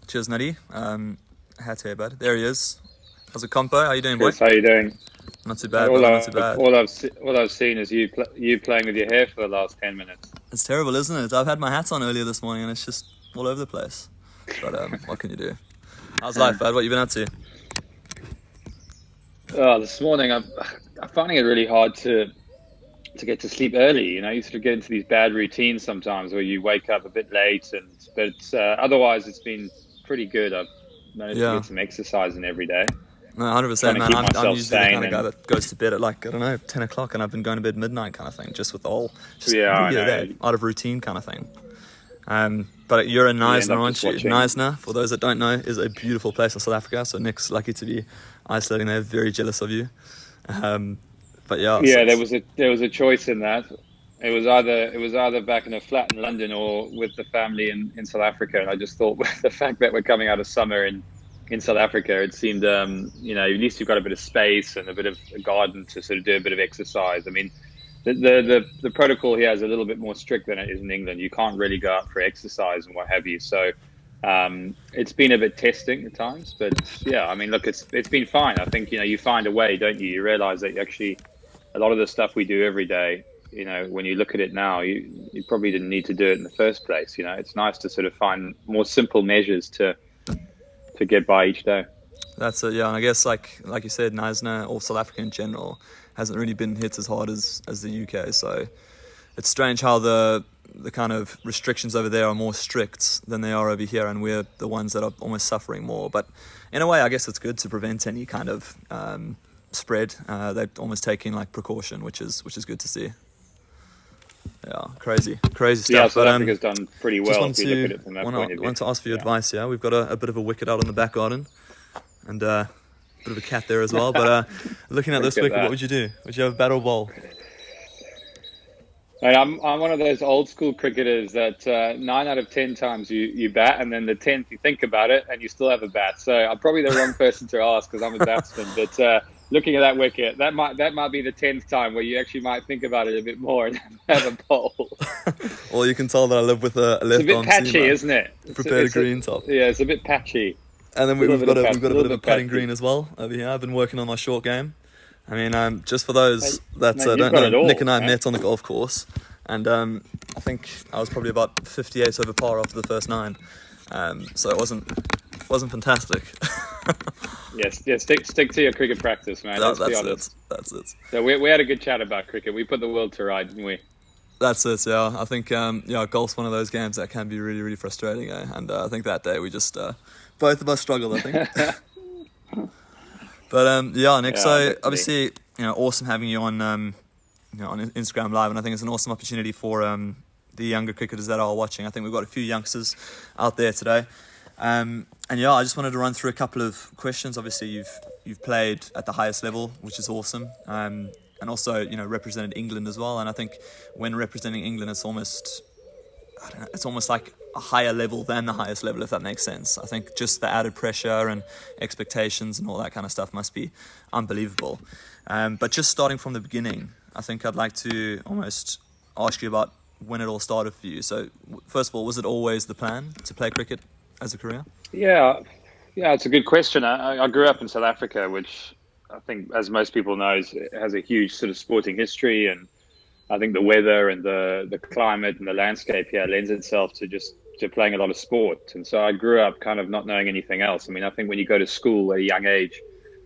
Cheers, Nutty. Hat here, bud. There he is. How's it, compo? How you doing, boy? Chris, how you doing? Not too bad, brother. Not too bad. All I've seen is you playing with your hair for the last 10 minutes. It's terrible, isn't it? I've had my hat on earlier this morning, and it's just all over the place. But what can you do? How's life, bud? What you been up to? This morning I'm finding it really hard to get to sleep early. You know, you sort of get into these bad routines sometimes where you wake up a bit late, but otherwise it's been pretty good. I've managed to get some exercise in every day. No, 100%, man. I'm usually the kind of guy that goes to bed at 10 o'clock, and I've been going to bed midnight kind of thing, just with all, out of routine kind of thing. But you're in Knysna, aren't you? Knysna, for those that don't know, is a beautiful place in South Africa. So Nick's lucky to be isolating there. Very jealous of you. But yeah. Yeah, there was a choice in that. It was either back in a flat in London or with the family in South Africa. And I just thought, with the fact that we're coming out of summer in South Africa, it seemed, at least you've got a bit of space and a bit of a garden to sort of do a bit of exercise. I mean, the protocol here is a little bit more strict than it is in England. You can't really go out for exercise and what have you. So it's been a bit testing at times, but yeah, I mean, look, it's been fine. I think, you find a way, don't you? You realize that actually a lot of the stuff we do every day, when you look at it now, you probably didn't need to do it in the first place. It's nice to sort of find more simple measures to get by each day. That's it, yeah. And I guess like you said, Knysna or South Africa in general hasn't really been hit as hard as the UK. So it's strange how the kind of restrictions over there are more strict than they are over here, and we're the ones that are almost suffering more. But in a way, I guess it's good to prevent any kind of spread. They're almost taking precaution, which is good to see. Yeah, crazy stuff. Yeah, South Africa's done pretty well. Want to ask for your advice. Yeah, we've got a bit of a wicket out on the back garden, and a bit of a cat there as well. But looking at this wicket, what would you do? Would you have a bat or ball? And I'm one of those old school cricketers that 9 out of 10 times you bat, and then the 10th you think about it and you still have a bat. So I'm probably the wrong person to ask because I'm a batsman. But looking at that wicket, that might be the 10th time where you actually might think about it a bit more and have a bowl. Well, you can tell that I live with a left arm. It's a bit patchy, isn't it? Prepared green top. Yeah, it's a bit patchy. And then we've got a bit of a putting green as well over here. I've been working on my short game. I mean, just for those that don't know, Nick and I met on the golf course, and I think I was probably about 58 over par after the first 9. So it wasn't fantastic. Yes, stick to your cricket practice, man. Let's be honest. That's it. So we had a good chat about cricket. We put the world to right, didn't we? That's it, yeah. I think golf's one of those games that can be really, really frustrating, and I think that day we just both of us struggled, I think. But Nick. Yeah, so definitely. Obviously, awesome having you on on Instagram Live, and I think it's an awesome opportunity for the younger cricketers that are watching. I think we've got a few youngsters out there today. And I just wanted to run through a couple of questions. Obviously, you've played at the highest level, which is awesome. And also, represented England as well. And I think when representing England, it's almost like a higher level than the highest level, if that makes sense. I think just the added pressure and expectations and all that kind of stuff must be unbelievable. But just starting from the beginning, I think I'd like to almost ask you about when it all started for you. So first of all, was it always the plan to play cricket as a career? Yeah, it's a good question. I grew up in South Africa, which I think, as most people know, has a huge sort of sporting history, and I think the weather and the climate and the landscape here lends itself to playing a lot of sport. And so I grew up kind of not knowing anything else. I mean, I think when you go to school at a young age,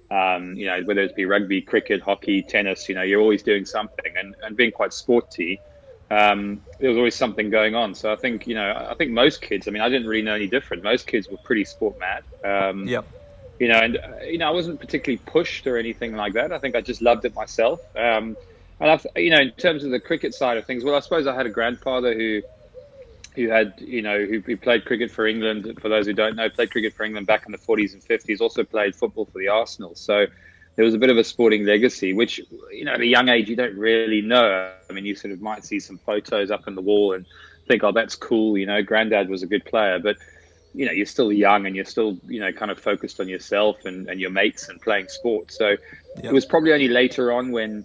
whether it be rugby, cricket, hockey, tennis, you're always doing something, and being quite sporty. There was always something going on. So I think, I think most kids, I mean, I didn't really know any different. Most kids were pretty sport mad. I wasn't particularly pushed or anything like that. I think I just loved it myself. And in terms of the cricket side of things, well, I suppose I had a grandfather who played cricket for England. For those who don't know, played cricket for England back in the 40s and 50s, also played football for the Arsenal. So there was a bit of a sporting legacy, which, at a young age, you don't really know. I mean, you sort of might see some photos up on the wall and think, oh, that's cool. Granddad was a good player, but, you're still young and you're still, kind of focused on yourself and your mates and playing sport. So It was probably only later on when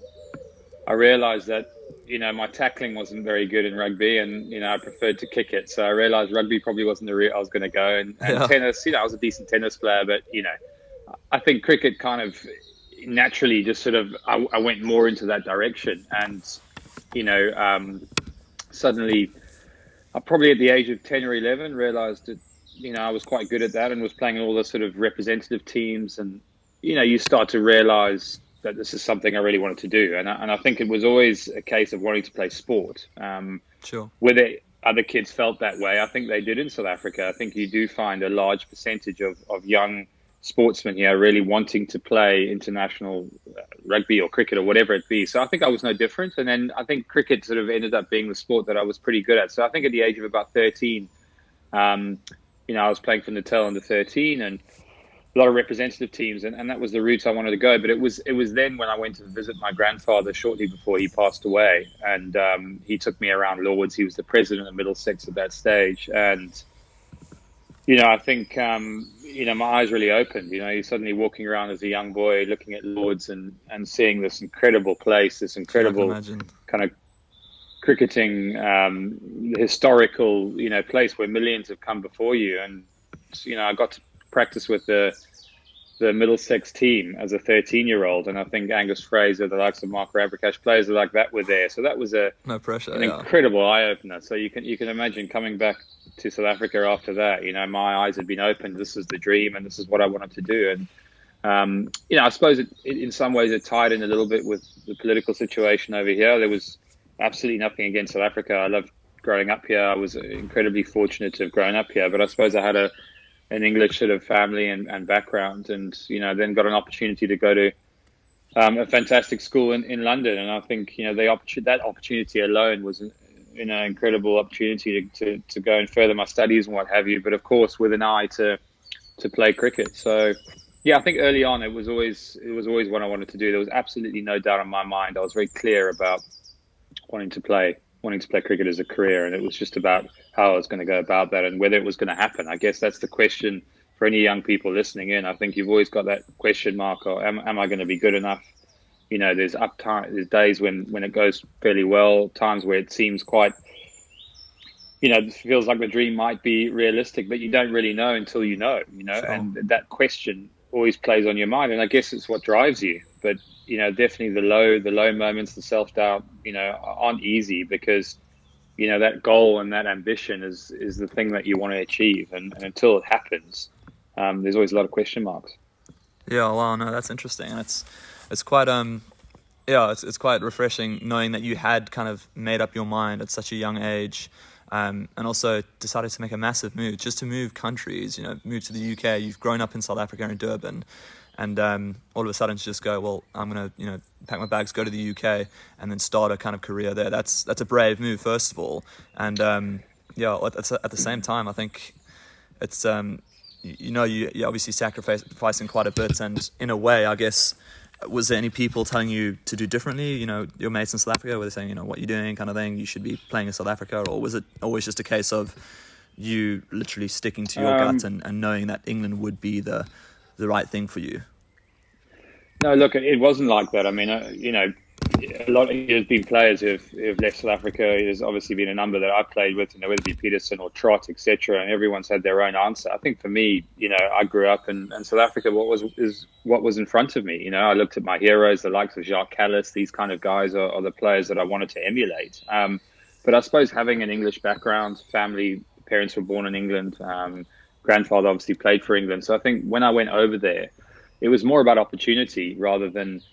I realized that, my tackling wasn't very good in rugby, and I preferred to kick it. So I realised rugby probably wasn't the route I was going to go. And Yeah. tennis, I was a decent tennis player, but I think cricket kind of naturally just sort of I went more into that direction, and suddenly I probably at the age of 10 or 11 realised that I was quite good at that and was playing in all the sort of representative teams, and you start to realise that this is something I really wanted to do, and I think it was always a case of wanting to play sport. Sure. Whether other kids felt that way, I think they did in South Africa. I think you do find a large percentage of young sportsmen here really wanting to play international rugby or cricket or whatever it be. So I think I was no different. And then I think cricket sort of ended up being the sport that I was pretty good at. So I think at the age of about 13, I was playing for Natal under 13 and a lot of representative teams, and that was the route I wanted to go. But it was then when I went to visit my grandfather shortly before he passed away, and he took me around Lords. He was the president of Middlesex at that stage, and I think my eyes really opened. You're suddenly walking around as a young boy, looking at Lords and seeing this incredible place, this incredible kind of cricketing historical place where millions have come before you, and I got to practice with the Middlesex team as a 13-year-old, and I think Angus Fraser, the likes of Mark Rabrakash, players like that were there. So that was no pressure, an incredible eye opener. So you can imagine coming back to South Africa after that. My eyes had been opened. This is the dream, and this is what I wanted to do. And I suppose it in some ways it tied in a little bit with the political situation over here. There was absolutely nothing against South Africa. I loved growing up here. I was incredibly fortunate to have grown up here, but I suppose I had an English sort of family and background, and then got an opportunity to go to a fantastic school in London, and I think that opportunity alone was an incredible opportunity to go and further my studies and what have you. But of course, with an eye to play cricket. So yeah, I think early on it was always what I wanted to do. There was absolutely no doubt in my mind. I was very clear about wanting to play cricket as a career, and it was just about how I was going to go about that and whether it was going to happen. I guess that's the question for any young people listening in. I think you've always got that question mark, or am I going to be good enough? There's there's days when it goes fairly well, times where it seems quite, it feels like the dream might be realistic, but you don't really know until you know, Sure. And that question always plays on your mind, and I guess it's what drives you. But definitely the low moments, the self-doubt, aren't easy, because that goal and that ambition is the thing that you want to achieve, and until it happens, there's always a lot of question marks. Yeah, wow, no, that's interesting, and it's quite it's quite refreshing knowing that you had kind of made up your mind at such a young age, and also decided to make a massive move, just to move countries, move to the UK. You've grown up in South Africa in Durban, and all of a sudden to just go, well, I'm going to, pack my bags, go to the UK, and then start a kind of career there. That's a brave move, first of all. And at the same time, I think it's, you're obviously sacrificing quite a bit. And in a way, I guess, was there any people telling you to do differently? Your mates in South Africa, were they saying, what you're doing kind of thing, you should be playing in South Africa? Or was it always just a case of you literally sticking to your guts and knowing that England would be the right thing for you? No, look, it wasn't like that. I mean, a lot of there's been players who've left South Africa. There's obviously been a number that I've played with, whether it be Peterson or Trott, etc. And everyone's had their own answer. I think for me, I grew up in South Africa. What was in front of me. I looked at my heroes, the likes of Jacques Kallis. These kind of guys are the players that I wanted to emulate. But I suppose having an English background, parents were born in England. Grandfather obviously played for England. So I think when I went over there, it was more about opportunity rather than,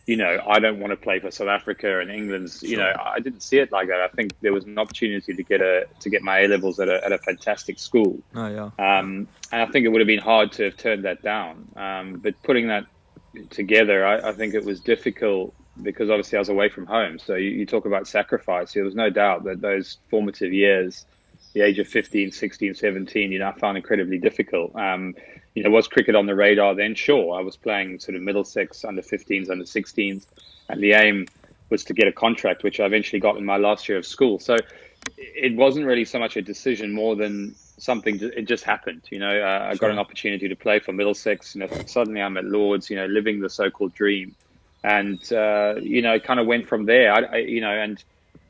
I don't want to play for South Africa and England's. Sure. I didn't see it like that. I think there was an opportunity to get my A levels at a fantastic school. Oh yeah. And I think it would have been hard to have turned that down. But putting that together, I think it was difficult because obviously I was away from home. So you talk about sacrifice. There was no doubt that those formative years, the age of 15, 16, 17, I found incredibly difficult. Was cricket on the radar then? Sure. I was playing sort of Middlesex under 15s, under 16s, and the aim was to get a contract, which I eventually got in my last year of school. So it wasn't really so much a decision more than something, it just happened. I got an opportunity to play for Middlesex, suddenly I'm at Lords, living the so-called dream. And, it kind of went from there, and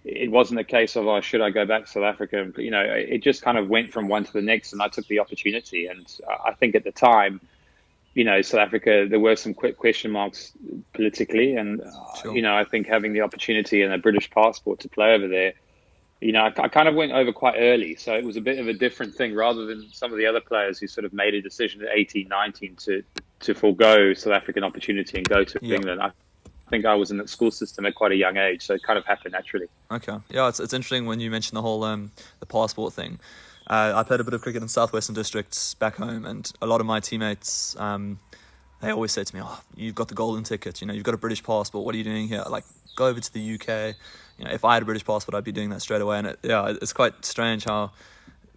it wasn't a case of, oh, should I go back to South Africa? And, it just kind of went from one to the next, and I took the opportunity. And I think at the time, South Africa, there were some quick question marks politically. And, Sure. I think having the opportunity and a British passport to play over there, I kind of went over quite early. So it was a bit of a different thing rather than some of the other players who sort of made a decision at 18, 19 to forego South African opportunity and go to Yeah. England. I think I was in the school system at quite a young age, so it kind of happened naturally. Okay. Yeah, it's interesting when you mention the whole the passport thing. I played a bit of cricket in Southwestern Districts back home, and a lot of my teammates, they always say to me, "Oh, you've got the golden ticket. You've got a British passport. What are you doing here? Like, go over to the UK." If I had a British passport, I'd be doing that straight away. And it's quite strange how,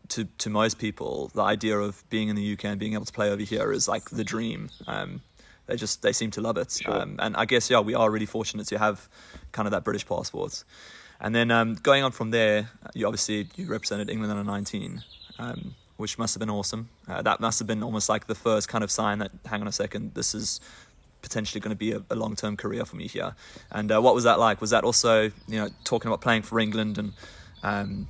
to most people, the idea of being in the UK and being able to play over here is like the dream. They seem to love it. Sure. And I guess, we are really fortunate to have kind of that British passport. And then going on from there, you represented England under 19, which must have been awesome. That must have been almost like the first kind of sign that, hang on a second, this is potentially going to be a long-term career for me here. And what was that like? Was that also, talking about playing for England and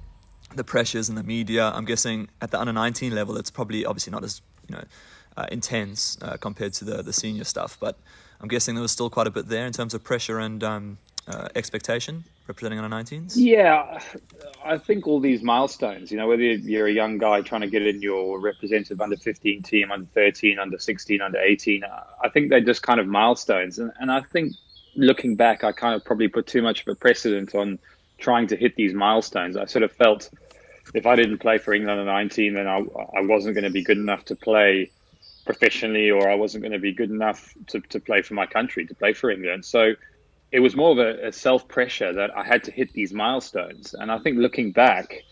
the pressures and the media? I'm guessing at the under 19 level, it's probably obviously not as, intense compared to the senior stuff, but I'm guessing there was still quite a bit there in terms of pressure and expectation representing under 19s. Yeah, I think all these milestones, whether you're a young guy trying to get in your representative under 15 team, under 13, under 16, under 18, I think they're just kind of milestones. And I think looking back, I kind of probably put too much of a precedent on trying to hit these milestones. I sort of felt if I didn't play for England under 19, then I wasn't going to be good enough to play professionally, or I wasn't going to be good enough to play for my country, to play for England. So it was more of a self-pressure that I had to hit these milestones. And I think looking back,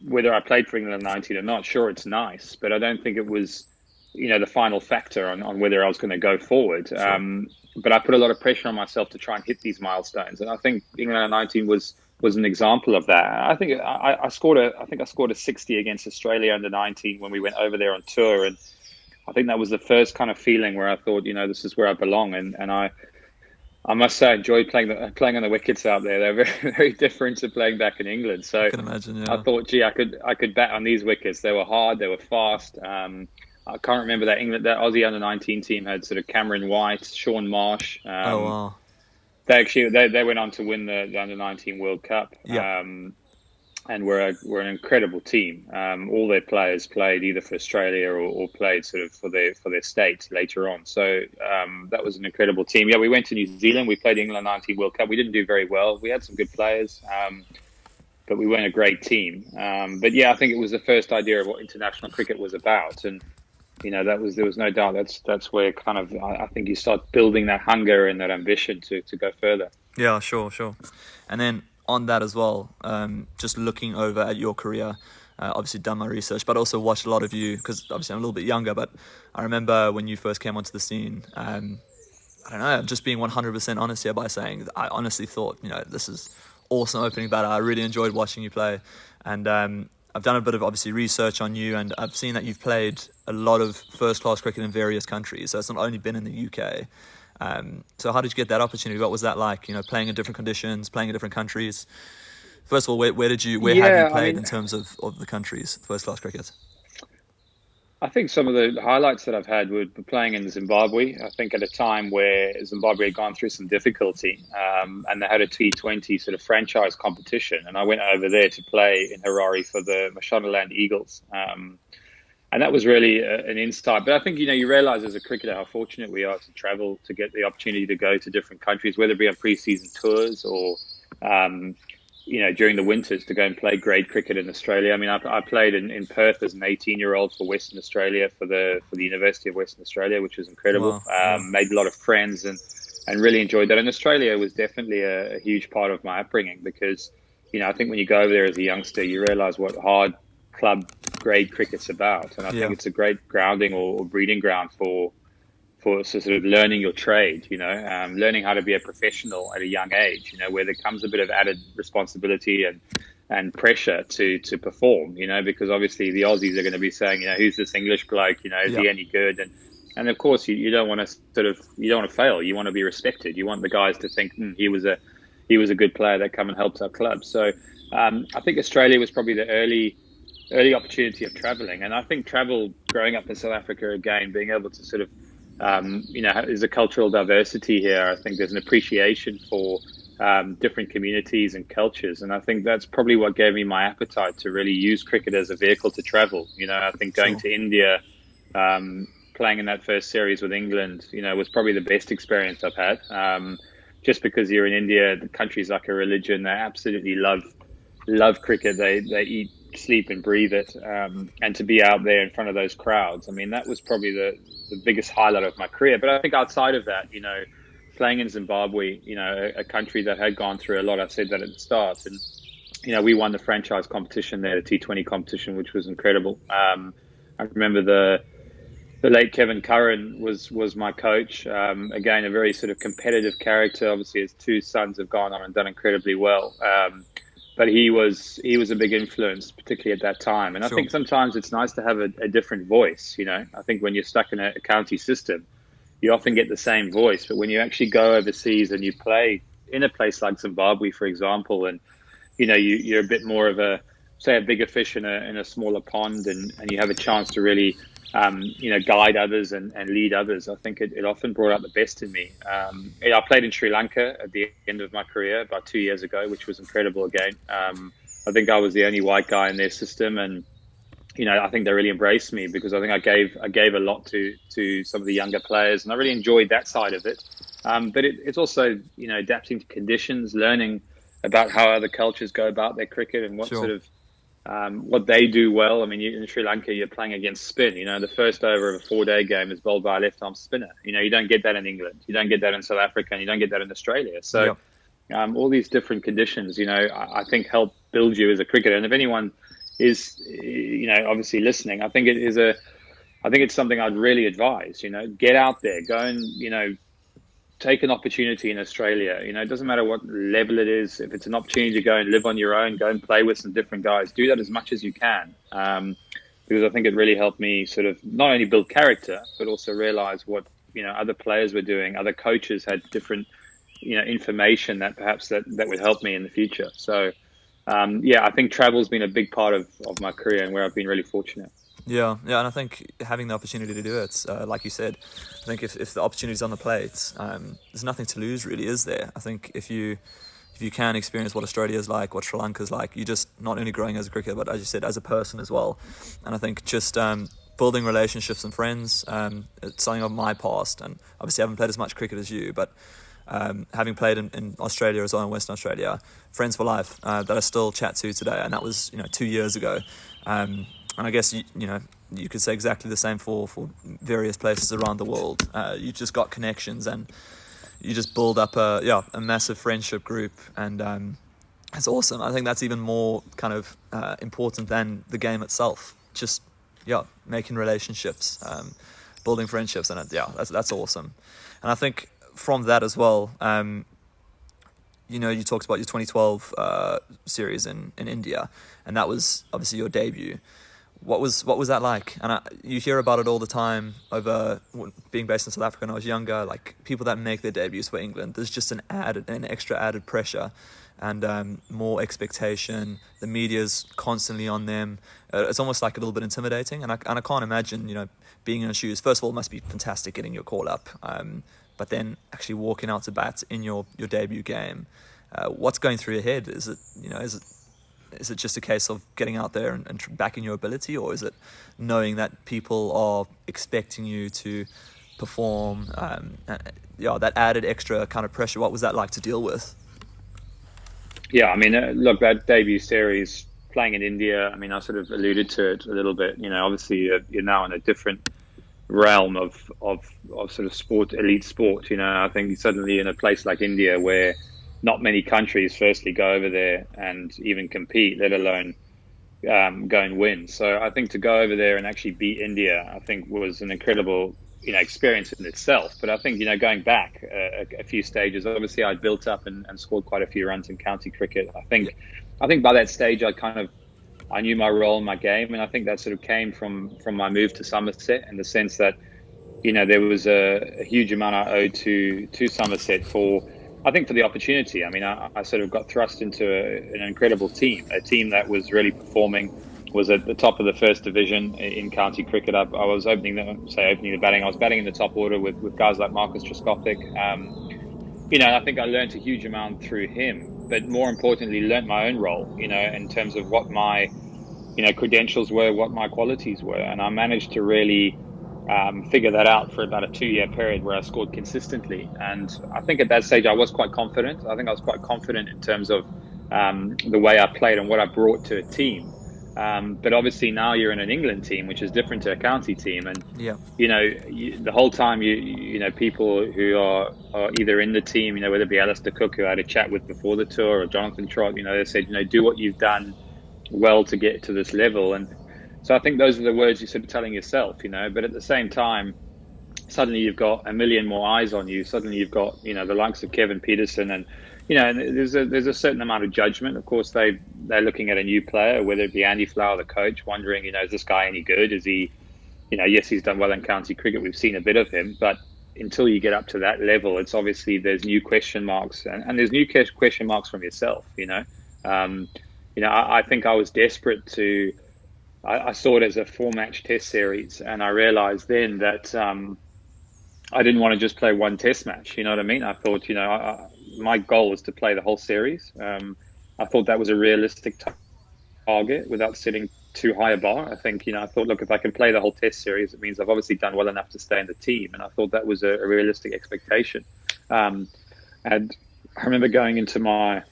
whether I played for England 19 or not, sure, it's nice, but I don't think it was, the final factor on whether I was going to go forward. Sure. But I put a lot of pressure on myself to try and hit these milestones. And I think England 19 was an example of that. I think I scored a 60 against Australia under 19 when we went over there on tour. And I think that was the first kind of feeling where I thought, this is where I belong. And I must say, I enjoyed playing on the wickets out there. They're very, very different to playing back in England. So I can imagine, yeah. I thought, gee, I could bat on these wickets. They were hard, they were fast. I can't remember that Aussie under 19 team had sort of Cameron White, Sean Marsh. Oh wow! They went on to win the under 19 World Cup. Yeah. And we're an incredible team. All their players played either for Australia or played sort of for their state later on. So that was an incredible team. Yeah, we went to New Zealand. We played the England 19 World Cup. We didn't do very well. We had some good players, but we weren't a great team. But yeah, I think it was the first idea of what international cricket was about. And there was no doubt that's where kind of I think you start building that hunger and that ambition to go further. Yeah, sure. And then on that as well, just looking over at your career, obviously done my research, but also watched a lot of you, because obviously I'm a little bit younger, but I remember when you first came onto the scene, I don't know, I'm just being 100% honest here by saying I honestly thought, this is awesome opening batter. I really enjoyed watching you play. And I've done a bit of obviously research on you, and I've seen that you've played a lot of first-class cricket in various countries. So it's not only been in the UK. So how did you get that opportunity? What was that like? Playing in different conditions, playing in different countries. First of all, where have you played in terms of the countries, first-class cricket? I think some of the highlights that I've had were playing in Zimbabwe. I think at a time where Zimbabwe had gone through some difficulty, and they had a T20 sort of franchise competition, and I went over there to play in Harare for the Mashonaland Eagles. And that was really an insight. But I think, you realise as a cricketer how fortunate we are to travel, to get the opportunity to go to different countries, whether it be on pre-season tours or, during the winters to go and play grade cricket in Australia. I mean, I played in Perth as an 18-year-old for Western Australia, for the University of Western Australia, which was incredible. Wow. Made a lot of friends and really enjoyed that. And Australia was definitely a huge part of my upbringing because, I think when you go over there as a youngster, you realise what hard club grade cricket's about, and I think it's a great grounding or breeding ground for sort of learning your trade, learning how to be a professional at a young age, where there comes a bit of added responsibility and pressure to perform, because obviously the Aussies are going to be saying, who's this English bloke, is he any good? And of course you don't want to you don't want to fail. You want to be respected. You want the guys to think he was he was a good player that come and helped our club. So I think Australia was probably the early opportunity of traveling. And I think travel growing up in South Africa, again, being able to sort of, there's a cultural diversity here. I think there's an appreciation for different communities and cultures. And I think that's probably what gave me my appetite to really use cricket as a vehicle to travel. I think going to India, playing in that first series with England, was probably the best experience I've had. Just because you're in India, the country's like a religion. They absolutely love cricket. They eat, sleep and breathe it. And to be out there in front of those crowds, I mean, that was probably the biggest highlight of my career. But I think outside of that, playing in Zimbabwe, a country that had gone through a lot, I said that at the start. And, we won the franchise competition there, the T20 competition, which was incredible. I remember the late Kevin Curran was my coach. Again, a very sort of competitive character. Obviously, his two sons have gone on and done incredibly well. But he was a big influence, particularly at that time. And I think sometimes it's nice to have a different voice. I think when you're stuck in a county system, you often get the same voice. But when you actually go overseas and you play in a place like Zimbabwe, for example, and you're a bit more of a bigger fish in a smaller pond, and you have a chance to really guide others and lead others. I think it often brought out the best in me. I played in Sri Lanka at the end of my career about 2 years ago, which was incredible again. I think I was the only white guy in their system, and I think they really embraced me because I think I gave a lot to some of the younger players, and I really enjoyed that side of it. But it's also adapting to conditions, learning about how other cultures go about their cricket and what sort of what they do well. I mean, in Sri Lanka, you're playing against spin. The first over of a 4-day game is bowled by a left-arm spinner. You don't get that in England. You don't get that in South Africa, and you don't get that in Australia. So all these different conditions, I think help build you as a cricketer. And if anyone is, obviously listening, I think it's something I'd really advise. Get out there, go and take an opportunity in Australia. It doesn't matter what level it is. If it's an opportunity to go and live on your own, go and play with some different guys, do that as much as you can. Because I think it really helped me sort of not only build character, but also realize what, other players were doing. Other coaches had different, information that perhaps that would help me in the future. So, I think travel's been a big part of my career and where I've been really fortunate. Yeah, and I think having the opportunity to do it, like you said, I think if the opportunity's on the plate, there's nothing to lose, really, is there? I think if you can experience what Australia is like, what Sri Lanka is like, you're just not only growing as a cricketer, but as you said, as a person as well. And I think just building relationships and friends, it's something of my past, and obviously I haven't played as much cricket as you, but having played in Australia as well, in Western Australia, friends for life that I still chat to today, and that was 2 years ago. And I guess you could say exactly the same for various places around the world. You just got connections, and you just build up a massive friendship group, and it's awesome. I think that's even more kind of important than the game itself. Just making relationships, building friendships, and that's awesome. And I think from that as well, you talked about your 2012 series in India, and that was obviously your debut. What was that like? And you hear about it all the time over being based in South Africa when I was younger, like people that make their debuts for England. There's just an extra added pressure and more expectation. The media's constantly on them. It's almost like a little bit intimidating. And I can't imagine, being in your shoes. First of all, it must be fantastic getting your call up. But then actually walking out to bat in your debut game. What's going through your head? Is it just a case of getting out there and backing your ability, or is it knowing that people are expecting you to perform? That added extra kind of pressure. What was that like to deal with? Yeah, I mean, look, that debut series playing in India. I mean, I sort of alluded to it a little bit. Obviously, you're now in a different realm of sort of sport, elite sport. I think you're suddenly in a place like India where not many countries firstly go over there and even compete, let alone go and win. So I think to go over there and actually beat India, I think was an incredible experience in itself. But I think going back a few stages, obviously I'd built up and scored quite a few runs in county cricket. I think by that stage I knew my role in my game, and I think that sort of came from my move to Somerset, in the sense that there was a huge amount I owed to Somerset for I think for the opportunity. I mean, I sort of got thrust into an incredible team, a team that was really performing, was at the top of the first division in county cricket. I was opening the batting. I was batting in the top order with guys like Marcus Trescothick. I think I learned a huge amount through him, but more importantly, learned my own role, in terms of what my, credentials were, what my qualities were. And I managed to really figure that out for about a 2-year period where I scored consistently. And I think at that stage, I was quite confident. I think I was quite confident in terms of the way I played and what I brought to a team. But obviously now you're in an England team, which is different to a county team. And Yeah. the whole time, people who are either in the team, whether it be Alistair Cook, who I had a chat with before the tour, or Jonathan Trott, they said, do what you've done well to get to this level. And so I think those are the words you're sort of telling yourself, but at the same time, suddenly you've got a million more eyes on you. Suddenly you've got, the likes of Kevin Peterson, and, and there's a certain amount of judgment. Of course, they're looking at a new player, whether it be Andy Flower, the coach, wondering, is this guy any good? Is he, yes, he's done well in county cricket. We've seen a bit of him, but until you get up to that level, it's obviously there's new question marks, and there's new question marks from yourself, I think I was desperate to. I saw it as a 4-match test series, and I realized then that I didn't want to just play one test match. You know what I mean? I thought, my goal was to play the whole series. I thought that was a realistic target without setting too high a bar. I think, I thought, look, if I can play the whole test series, it means I've obviously done well enough to stay in the team. And I thought that was a realistic expectation. And I remember going into I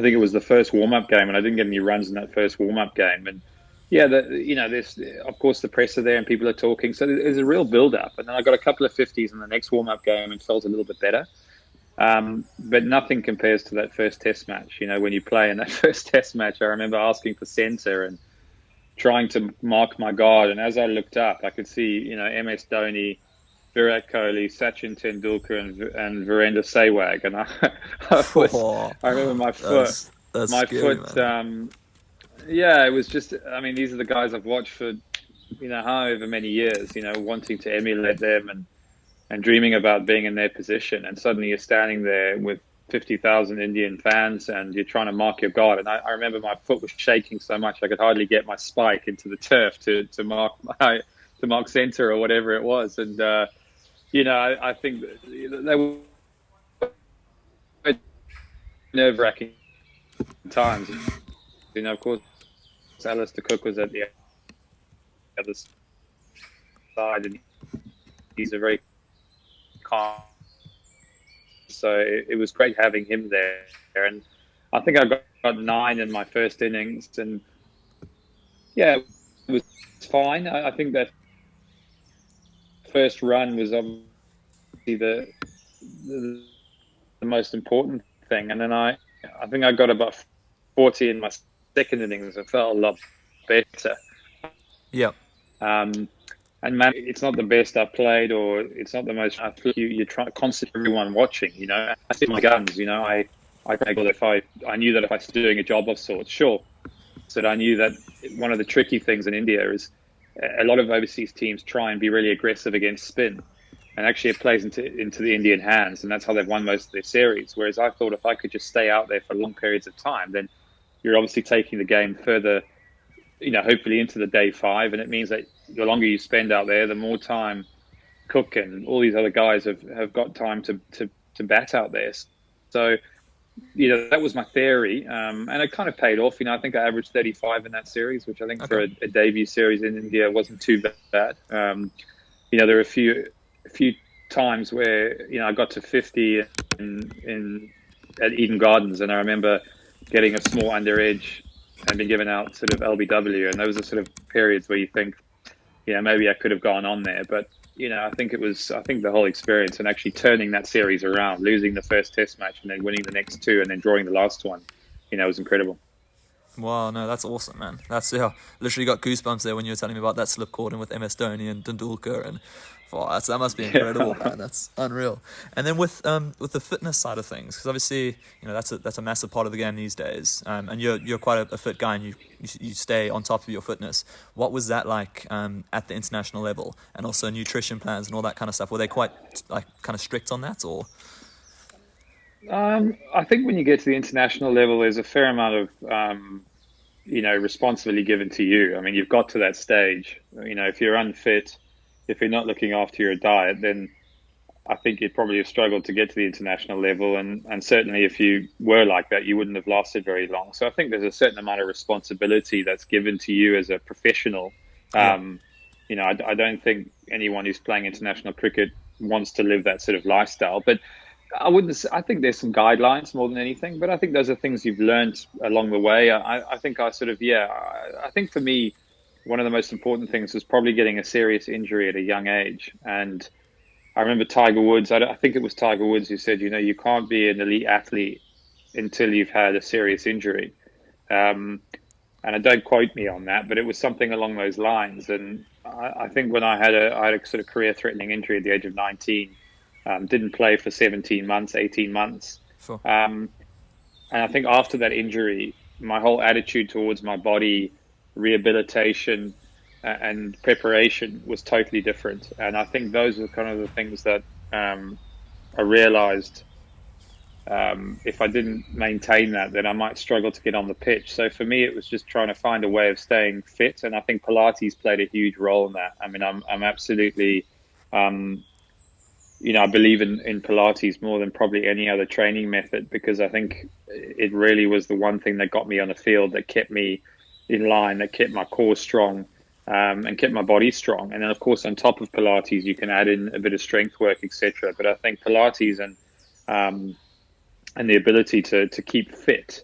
think it was the first warm-up game, and I didn't get any runs in that first warm-up game. And yeah, there's of course the press are there and people are talking, so there's a real build-up. And then I got a couple of 50s in the next warm-up game and felt a little bit better. But nothing compares to that first test match. When you play in that first test match, I remember asking for centre and trying to mark my guard. And as I looked up, I could see, MS Dhoni, Virat Kohli, Sachin Tendulkar, and Virender Sehwag. And I remember my foot. That's my scary, foot. man. Yeah, it was just. I mean, these are the guys I've watched for, however many years. Wanting to emulate them and dreaming about being in their position. And suddenly you're standing there with 50,000 Indian fans, and you're trying to mark your guard. And I remember my foot was shaking so much I could hardly get my spike into the turf to mark center or whatever it was. And I think they were nerve-wracking times. Of course, Alistair Cook was at the other side, and he's a very calm. So it was great having him there. And I think I got 9 in my first innings, and yeah, it was fine. I think that first run was obviously the most important thing. And then I think I got about 40 in my second innings. I felt a lot better. Yeah. And man, it's not the best I've played, or it's not the most. I feel you try constantly everyone watching. I see my guns. I if I knew that if I was doing a job of sorts, sure. So I knew that one of the tricky things in India is a lot of overseas teams try and be really aggressive against spin, and actually it plays into the Indian hands, and that's how they've won most of their series. Whereas I thought if I could just stay out there for long periods of time, then you're obviously taking the game further, hopefully into the day 5, and it means that the longer you spend out there, the more time Cook and all these other guys have got time to bat out there. So, that was my theory, and it kind of paid off. I think I averaged 35 in that series, which I think for a debut series in India wasn't too bad. There were a few times where I got to 50 at Eden Gardens, and I remember getting a small under edge and been given out sort of LBW, and those are sort of periods where you think, maybe I could have gone on there. But I think the whole experience and actually turning that series around, losing the first test match and then winning the next 2 and then drawing the last one, was incredible. Wow, no, that's awesome, man. That's literally got goosebumps there when you were telling me about that slip cordon with MS Dhoni and Tendulkar, and that must be incredible, man. That's unreal. And then with the fitness side of things, because obviously that's a massive part of the game these days, and you're quite a fit guy, and you stay on top of your fitness. What was that like at the international level, and also nutrition plans and all that kind of stuff? Were they quite kind of strict on that, or? I think when you get to the international level, there's a fair amount of responsibility given to you. I mean, you've got to that stage. If you're unfit, if you're not looking after your diet, then I think you'd probably have struggled to get to the international level. And certainly if you were like that, you wouldn't have lasted very long. So I think there's a certain amount of responsibility that's given to you as a professional. Yeah. I don't think anyone who's playing international cricket wants to live that sort of lifestyle. But I think there's some guidelines more than anything, but I think those are things you've learned along the way. I think I think for me, one of the most important things was probably getting a serious injury at a young age. And I remember Tiger Woods, I think it was Tiger Woods who said, you can't be an elite athlete until you've had a serious injury. And I don't quote me on that, but it was something along those lines. And I think when I had a sort of career-threatening injury at the age of 19, didn't play for 17 months, 18 months. Sure. And I think after that injury, my whole attitude towards my body, rehabilitation, and preparation was totally different. And I think those are kind of the things that I realized if I didn't maintain that, then I might struggle to get on the pitch. So for me, it was just trying to find a way of staying fit. And I think Pilates played a huge role in that. I mean, I'm absolutely, I believe in Pilates more than probably any other training method, because I think it really was the one thing that got me on the field, that kept me in line, that kept my core strong, and kept my body strong. And then, of course, on top of Pilates, you can add in a bit of strength work, etc. But I think Pilates and the ability to keep fit.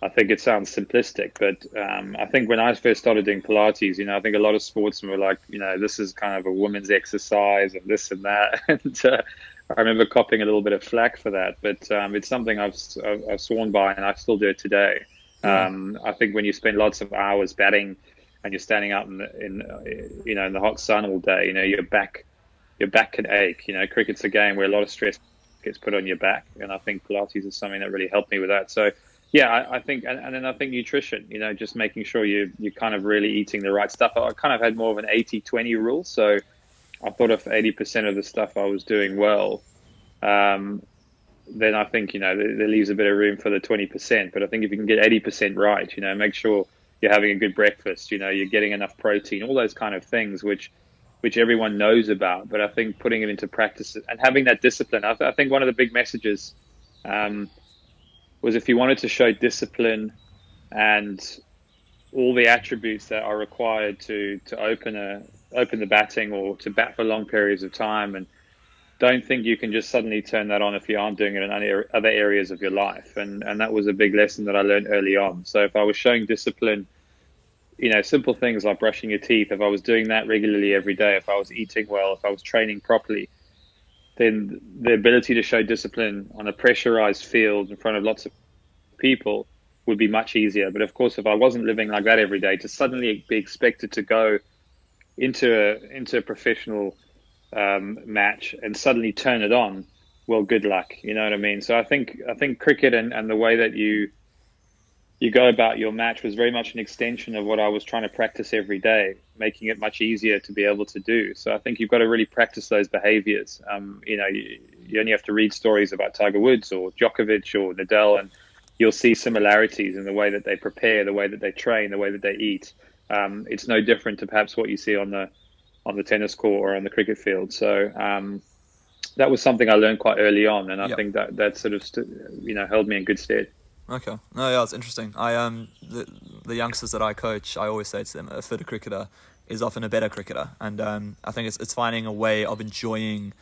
I think it sounds simplistic, but I think when I first started doing Pilates, I think a lot of sportsmen were like, this is kind of a woman's exercise and this and that. And I remember copping a little bit of flack for that, but it's something I've sworn by, and I still do it today. Yeah. I think when you spend lots of hours batting and you're standing out in the hot sun all day, your back can ache. Cricket's a game where a lot of stress gets put on your back, and I think Pilates is something that really helped me with that. So yeah, I think, and then I think nutrition, just making sure you're kind of really eating the right stuff. I kind of had more of an 80-20 rule. So I thought if 80% of the stuff I was doing well, then I think, there leaves a bit of room for the 20%. But I think if you can get 80% right, make sure you're having a good breakfast, you're getting enough protein, all those kind of things, which everyone knows about. But I think putting it into practice and having that discipline, I think one of the big messages was, if you wanted to show discipline and all the attributes that are required to open the batting or to bat for long periods of time, and don't think you can just suddenly turn that on if you aren't doing it in other areas of your life. And that was a big lesson that I learned early on. So if I was showing discipline, simple things like brushing your teeth, if I was doing that regularly every day, if I was eating well, if I was training properly, then the ability to show discipline on a pressurized field in front of lots of people would be much easier. But of course, if I wasn't living like that every day, to suddenly be expected to go into a professional match and suddenly turn it on, well, good luck. You know what I mean? So I think cricket and the way that you go about your match was very much an extension of what I was trying to practice every day, making it much easier to be able to do. So I think you've got to really practice those behaviors. You only have to read stories about Tiger Woods or Djokovic or Nadal, and you'll see similarities in the way that they prepare, the way that they train, the way that they eat. It's no different to perhaps what you see on the tennis court or on the cricket field. So that was something I learned quite early on, and I think that sort of held me in good stead. Okay. No, yeah, it's interesting. The youngsters that I coach, I always say to them, a fitter cricketer is often a better cricketer, and I think it's finding a way of enjoying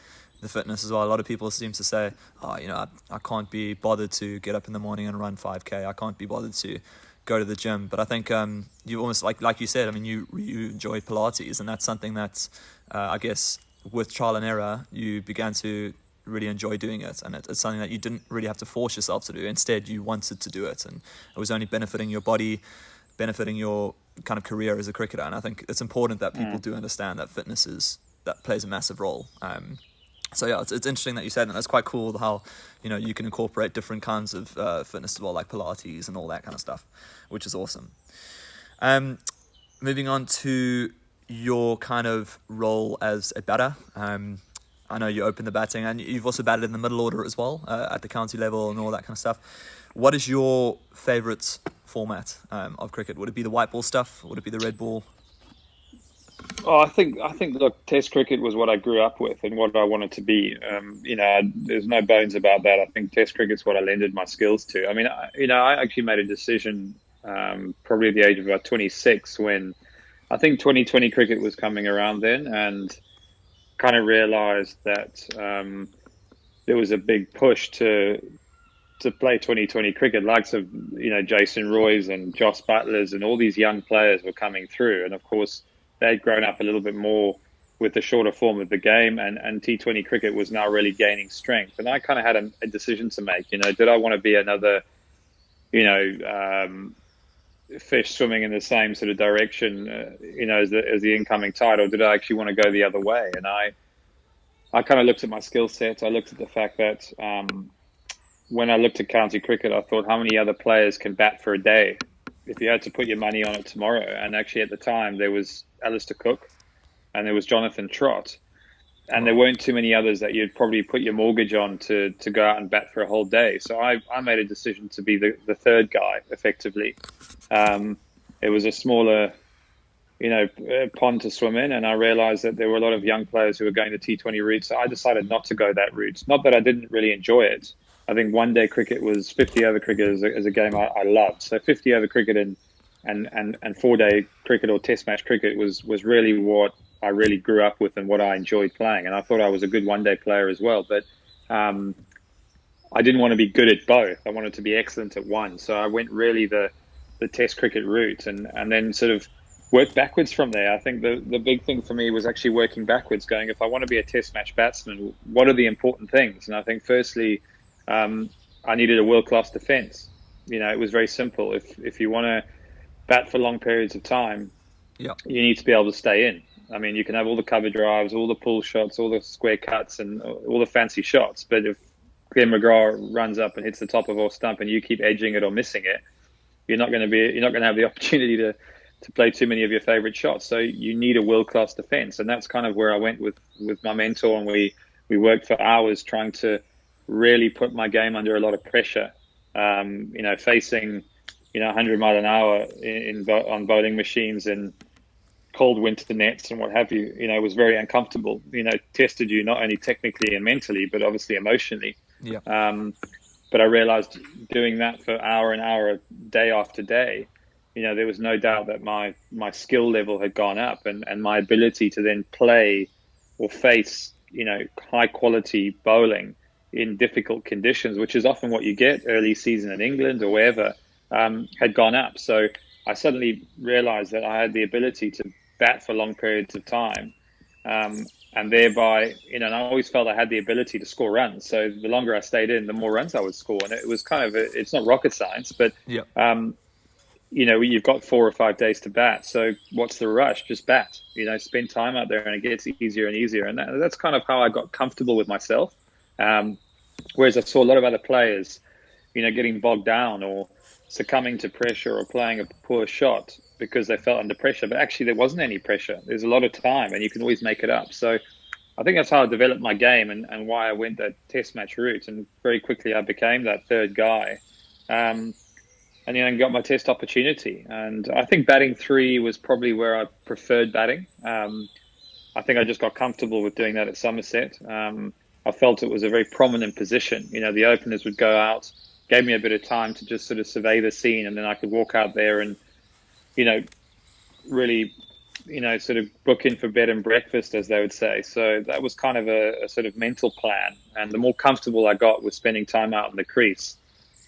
the fitness as well. A lot of people seem to say, I can't be bothered to get up in the morning and run 5K. I can't be bothered to go to the gym. But I think you almost, like you said, I mean, you enjoy Pilates, and that's something that I guess with trial and error, you began to really enjoy doing it, and it's something that you didn't really have to force yourself to do. Instead, you wanted to do it, and it was only benefiting your body, benefiting your kind of career as a cricketer. And I think it's important that people do understand that that plays a massive role. So yeah, it's interesting that you said, and it's quite cool how you can incorporate different kinds of fitness as well, like Pilates and all that kind of stuff, which is awesome. Moving on to your kind of role as a batter. I know you open the batting, and you've also batted in the middle order as well, at the county level and all that kind of stuff. What is your favourite format of cricket? Would it be the white ball stuff? Would it be the red ball? Oh, I think look, Test cricket was what I grew up with and what I wanted to be. There's no bones about that. I think Test cricket's what I lended my skills to. I mean, I actually made a decision probably at the age of about 26 when I think 2020 cricket was coming around then, and kind of realised that there was a big push to play 2020 cricket. Likes of Jason Roys and Joss Butlers and all these young players were coming through, and of course they'd grown up a little bit more with the shorter form of the game, and T20 cricket was now really gaining strength. And I kind of had a decision to make. Did I want to be another, fish swimming in the same sort of direction, as the incoming tide, or did I actually want to go the other way? And I kind of looked at my skill set. I looked at the fact that when I looked at county cricket, I thought, how many other players can bat for a day? If you had to put your money on it tomorrow, and actually at the time there was Alistair Cook and there was Jonathan Trott, and there weren't too many others that you'd probably put your mortgage on to go out and bat for a whole day. So I made a decision to be the third guy, effectively. It was a smaller, pond to swim in, and I realized that there were a lot of young players who were going the T20 route, so I decided not to go that route. Not that I didn't really enjoy it. I think one-day cricket was 50-over cricket is a game I loved. So 50-over cricket and four-day cricket or test match cricket was really what I really grew up with and what I enjoyed playing. And I thought I was a good one-day player as well. But I didn't want to be good at both. I wanted to be excellent at one. So I went really the test cricket route and then sort of worked backwards from there. I think the big thing for me was actually working backwards, going, if I want to be a test match batsman, what are the important things? And I think firstly, I needed a world-class defence. It was very simple. If you want to bat for long periods of time, you need to be able to stay in. I mean, you can have all the cover drives, all the pull shots, all the square cuts, and all the fancy shots. But if Glenn McGrath runs up and hits the top of off stump, and you keep edging it or missing it, you're not going to have the opportunity to play too many of your favourite shots. So you need a world-class defence, and that's kind of where I went with my mentor, and we worked for hours trying to really put my game under a lot of pressure. Facing 100 mile an hour on bowling machines and cold winter nets and what have you, was very uncomfortable. Tested you not only technically and mentally, but obviously emotionally. But I realized doing that for hour and hour, day after day, there was no doubt that my skill level had gone up, and my ability to then play or face high quality bowling in difficult conditions, which is often what you get early season in England or wherever, had gone up. So I suddenly realized that I had the ability to bat for long periods of time, and thereby, and I always felt I had the ability to score runs. So the longer I stayed in, the more runs I would score. And it was kind of it's not rocket science, but you've got 4 or 5 days to bat. So what's the rush? Just bat. Spend time out there, and it gets easier and easier. And that's kind of how I got comfortable with myself. Whereas I saw a lot of other players, getting bogged down or succumbing to pressure or playing a poor shot because they felt under pressure. But actually, there wasn't any pressure. There's a lot of time, and you can always make it up. So I think that's how I developed my game and why I went that test match route. And very quickly, I became that third guy. And got my test opportunity. And I think batting 3 was probably where I preferred batting. I think I just got comfortable with doing that at Somerset. I felt it was a very prominent position. The openers would go out, gave me a bit of time to just sort of survey the scene, and then I could walk out there and, really, sort of book in for bed and breakfast, as they would say. So that was kind of a sort of mental plan. And the more comfortable I got with spending time out in the crease,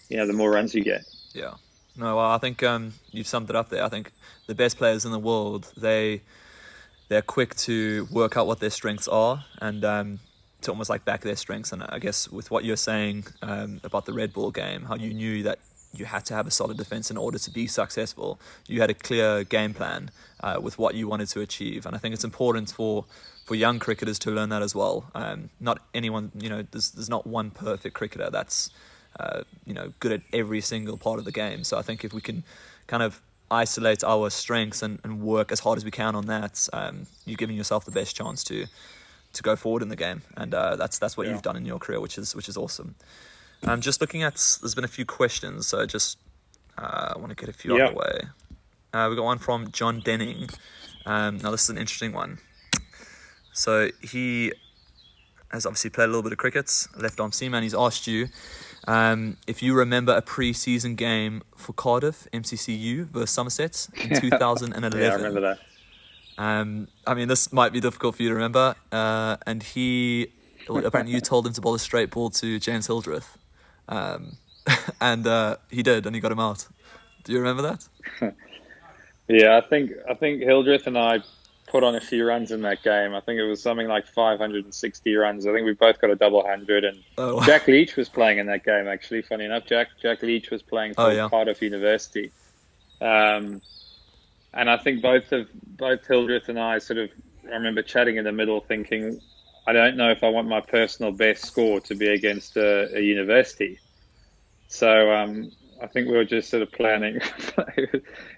the more runs you get. Yeah. No, well, I think you've summed it up there. I think the best players in the world, they're quick to work out what their strengths are and to almost like back their strengths. And I guess with what you're saying about the red ball game, how you knew that you had to have a solid defense in order to be successful. You had a clear game plan with what you wanted to achieve. And I think it's important for young cricketers to learn that as well. Not anyone, there's not one perfect cricketer that's good at every single part of the game. So I think if we can kind of isolate our strengths and work as hard as we can on that, you're giving yourself the best chance to to go forward in the game, and that's what you've done in your career, which is awesome. Just looking at, there's been a few questions, so just I want to get a few out of the way. We got one from John Denning. Now this is an interesting one. So he has obviously played a little bit of cricket, left arm seaman. He's asked you if you remember a pre-season game for Cardiff MCCU versus Somerset in 2011. Yeah, I remember that. I mean, this might be difficult for you to remember. And apparently you told him to bowl a straight ball to James Hildreth. And he did, and he got him out. Do you remember that? Yeah, I think Hildreth and I put on a few runs in that game. I think it was something like 560 runs. I think we both got a double hundred, and Jack Leach was playing in that game. Actually, funny enough, Jack Leach was playing for Cardiff University, and I think both Hildreth and I I remember chatting in the middle, thinking, I don't know if I want my personal best score to be against a university. So I think we were just sort of planning.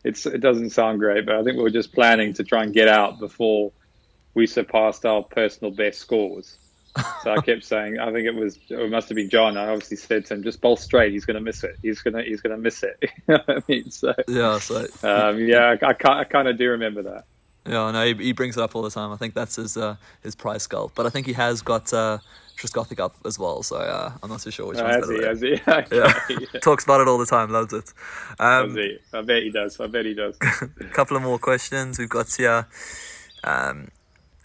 It doesn't sound great, but I think we were just planning to try and get out before we surpassed our personal best scores. So I kept saying, I think it must have been John. I obviously said to him, just bowl straight. He's going to miss it. He's going to miss it. You know what I mean? So I kind of do remember that. Yeah, no, he brings it up all the time. I think that's his prize skull. But I think he has got Trisgothic up as well, so I'm not too sure which one's better. Has he? Okay. Talks about it all the time, loves it. I bet he does. A couple of more questions we've got here.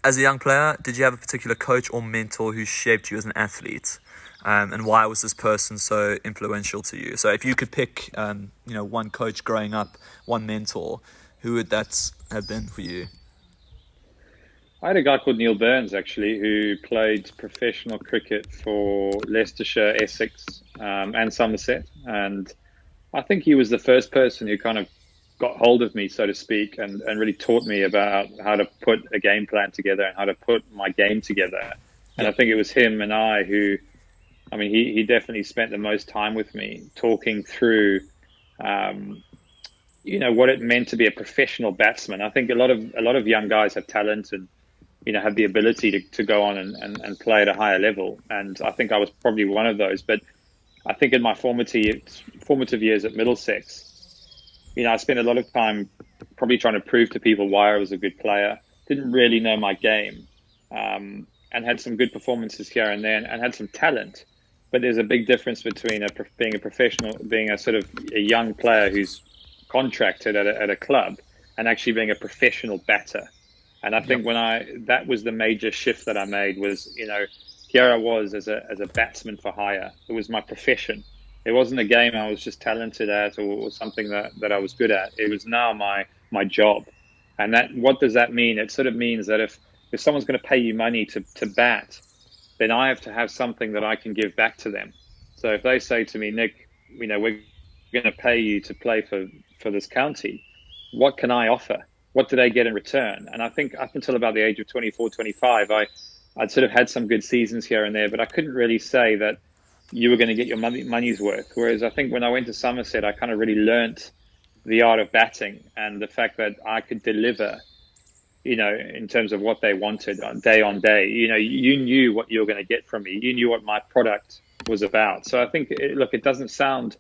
As a young player, did you have a particular coach or mentor who shaped you as an athlete? And why was this person so influential to you? So if you could pick one coach growing up, one mentor, who would that have been for you? I had a guy called Neil Burns, actually, who played professional cricket for Leicestershire, Essex, and Somerset. And I think he was the first person who kind of got hold of me, so to speak, and really taught me about how to put a game plan together and how to put my game together. And I think it was him and I who, I mean, he definitely spent the most time with me talking through what it meant to be a professional batsman. I think a lot of young guys have talent and have the ability to go on and play at a higher level. And I think I was probably one of those. But I think in my formative years at Middlesex, I spent a lot of time probably trying to prove to people why I was a good player. Didn't really know my game, and had some good performances here and there, and had some talent. But there's a big difference between being a professional, being a sort of a young player who's contracted at a club, and actually being a professional batter. And I think that was the major shift that I made was, here I was as a batsman for hire. It was my profession. It wasn't a game I was just talented at or something that I was good at. It was now my job. And what does that mean? It sort of means that if someone's going to pay you money to bat, then I have to have something that I can give back to them. So if they say to me, Nick, we're going to pay you to play for this county, what can I offer? What did I get in return? And I think up until about the age of 24, 25, I'd sort of had some good seasons here and there, but I couldn't really say that you were going to get your money's worth. Whereas I think when I went to Somerset, I kind of really learnt the art of batting and the fact that I could deliver, in terms of what they wanted day on day. You knew what you were going to get from me. You knew what my product was about. So I think, it doesn't sound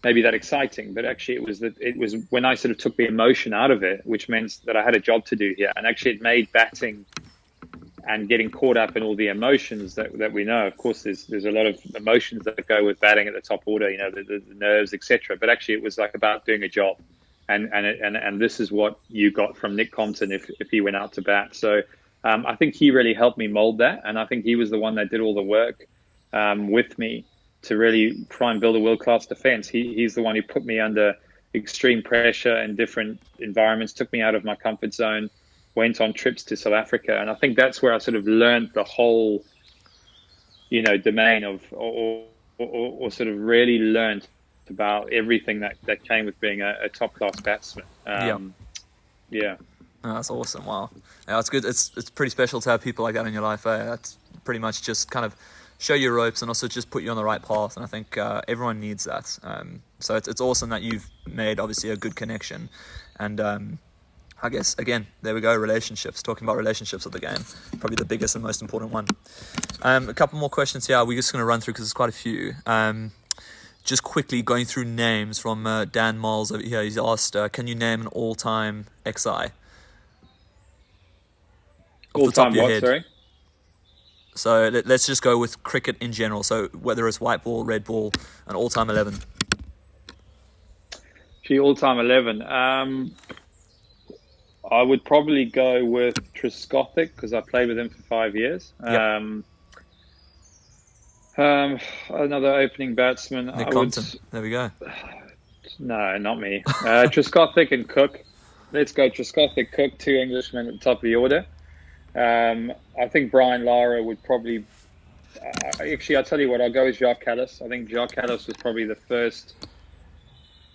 maybe that exciting, but actually it was when I sort of took the emotion out of it, which meant that I had a job to do here. And actually it made batting and getting caught up in all the emotions that we know. Of course, there's a lot of emotions that go with batting at the top order, the nerves, etc. But actually it was like about doing a job. And this is what you got from Nick Compton if he went out to bat. So I think he really helped me mold that. And I think he was the one that did all the work with me to really try and build a world-class defense. He's the one who put me under extreme pressure in different environments, took me out of my comfort zone, went on trips to South Africa. And I think that's where I sort of learned the whole, domain of, or sort of really learned about everything that came with being a top-class batsman. Yeah. Oh, that's awesome. Wow. Yeah, it's good. It's pretty special to have people like that in your life. That's pretty much just kind of show your ropes and also just put you on the right path. And I think everyone needs that. So it's awesome that you've made obviously a good connection. And I guess, again, there we go, relationships. Talking about relationships of the game. Probably the biggest and most important one. A couple more questions here. We're just going to run through because there's quite a few. Just quickly going through names from Dan Miles over here. He's asked, can you name an all-time XI? Off the top of your head. Sorry? So let's just go with cricket in general. So whether it's white ball, red ball, an all-time 11. Gee, all-time 11. I would probably go with Trescothick because I played with him for 5 years. Yep. Another opening batsman. Compton. There we go. No, not me. Trescothick and Cook. Let's go Trescothick, Cook, 2 Englishmen at the top of the order. I think Brian Lara would probably... actually, I'll tell you what, I'll go with Jacques Kallis. I think Jacques Kallis was probably the first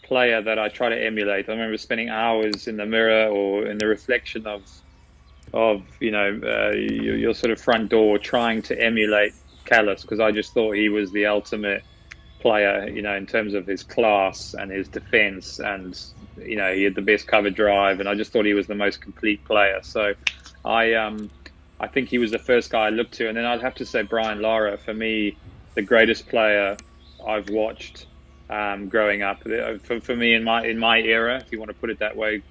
player that I try to emulate. I remember spending hours in the mirror or in the reflection of your sort of front door trying to emulate Kallis because I just thought he was the ultimate player, in terms of his class and his defense, and he had the best cover drive, and I just thought he was the most complete player. So I think he was the first guy I looked to, and then I'd have to say Brian Lara, for me, the greatest player I've watched growing up. For me, in my era, if you want to put it that way,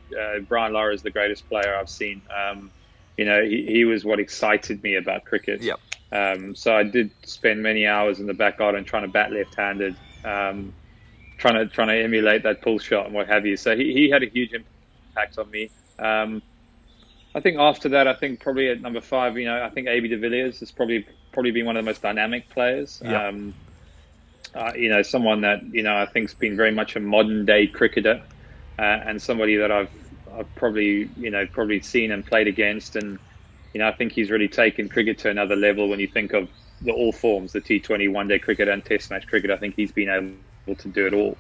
Brian Lara is the greatest player I've seen. He was what excited me about cricket. Yep. So I did spend many hours in the back garden trying to bat left-handed, trying to emulate that pull shot and what have you. So he had a huge impact on me. I think after that, probably at number 5, I think A.B. de Villiers has probably been one of the most dynamic players. Yep. Someone that I think's been very much a modern day cricketer, and somebody that I've probably seen and played against, and I think he's really taken cricket to another level when you think of all forms, the T20, one day cricket and Test match cricket. I think he's been able to do it all.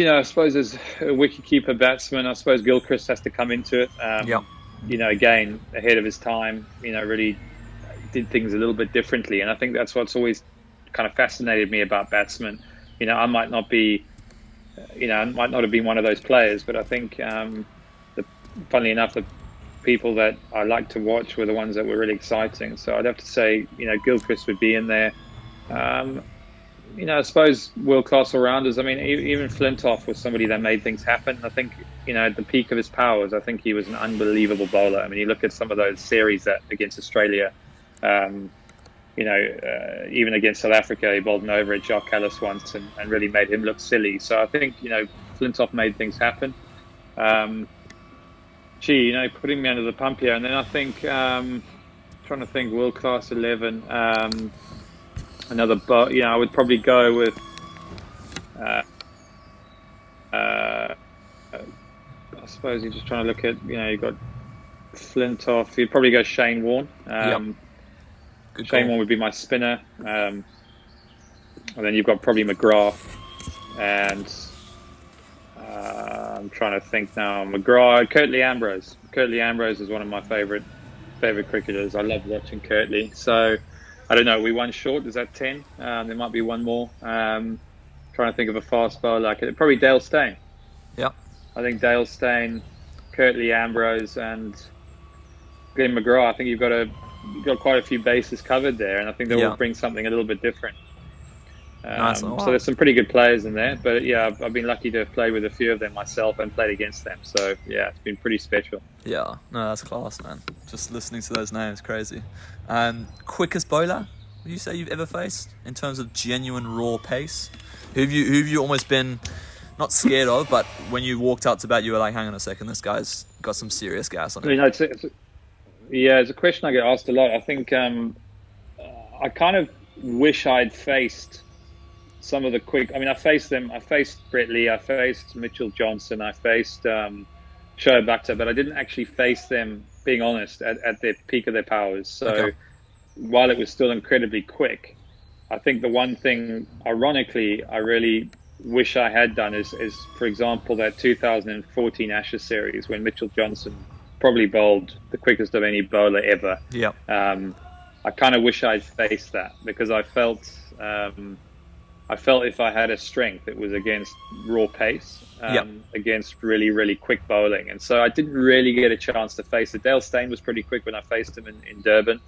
I suppose as a wicketkeeper batsman, I suppose Gilchrist has to come into it. Again, ahead of his time, really did things a little bit differently, and I think that's what's always kind of fascinated me about batsmen. I might not be, might not have been one of those players, but I think, funnily enough, the people that I like to watch were the ones that were really exciting. So I'd have to say, Gilchrist would be in there. I suppose world-class all-rounders. I mean, even Flintoff was somebody that made things happen. I think, at the peak of his powers, I think he was an unbelievable bowler. I mean, you look at some of those series that against Australia, even against South Africa, he bowled an over at Jacques Kallis once and really made him look silly. So I think, Flintoff made things happen. Putting me under the pump here. And then I think, trying to think world-class 11, I would probably go with, I suppose you're just trying to look at, you've got Flintoff. You'd probably go Shane Warne. Shane Warne would be my spinner. And then you've got probably McGrath. And I'm trying to think now. McGrath, Curtly Ambrose. Curtly Ambrose is one of my favourite cricketers. I love watching Curtly. So, I don't know. We one short. Is that 10? There might be one more. Trying to think of a fast bowler. Probably Dale Steyn. Yeah. I think Dale Steyn, Curtly Ambrose, and Glenn McGrath. I think you've got quite a few bases covered there, and I think they all bring something a little bit different. Nice. So there's some pretty good players in there, but I've been lucky to have played with a few of them myself and played against them. So it's been pretty special. Yeah, no, that's class, man. Just listening to those names, crazy. Quickest bowler would you say you've ever faced in terms of genuine raw pace? Who've you almost been not scared of, but when you walked out to bat, you were like, hang on a second, this guy's got some serious gas on it. It's a question I get asked a lot. I think I kind of wish I'd faced some of the quick. I mean, I faced them. I faced Brett Lee. I faced Mitchell Johnson. I faced Shoaib Akhtar, but I didn't actually face them, being honest, at their peak of their powers. So while it was still incredibly quick, I think the one thing, ironically, I really wish I had done is for example, that 2014 Ashes series when Mitchell Johnson probably bowled the quickest of any bowler ever. Yeah. I kind of wish I'd faced that because I felt I felt if I had a strength, it was against raw pace, Yep. against really, really quick bowling. And so I didn't really get a chance to face it. Dale Steyn was pretty quick when I faced him in Durban.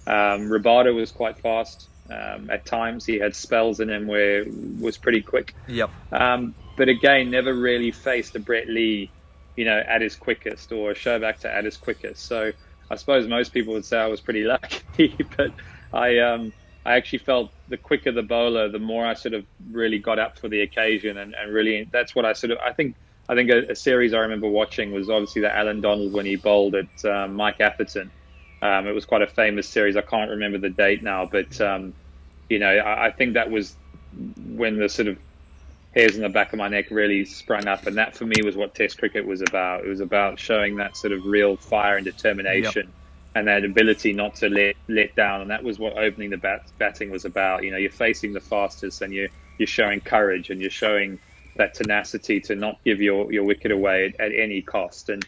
Rabada was quite fast. At times, he had spells in him where it was pretty quick. Yep. But again, never really faced a Brett Lee, at his quickest, or a Showback at his quickest. So I suppose most people would say I was pretty lucky, but I actually felt the quicker the bowler, the more I sort of really got up for the occasion, and really that's what I think a series I remember watching was obviously the Alan Donald when he bowled at Mike Atherton. It was quite a famous series. I can't remember the date now, but I think that was when the sort of hairs on the back of my neck really sprung up, and that for me was what Test cricket was about. It was about showing that sort of real fire and determination. Yep. And that ability not to let down, and that was what opening the batting was about. You're facing the fastest, and you're showing courage, and you're showing that tenacity to not give your wicket away at any cost. And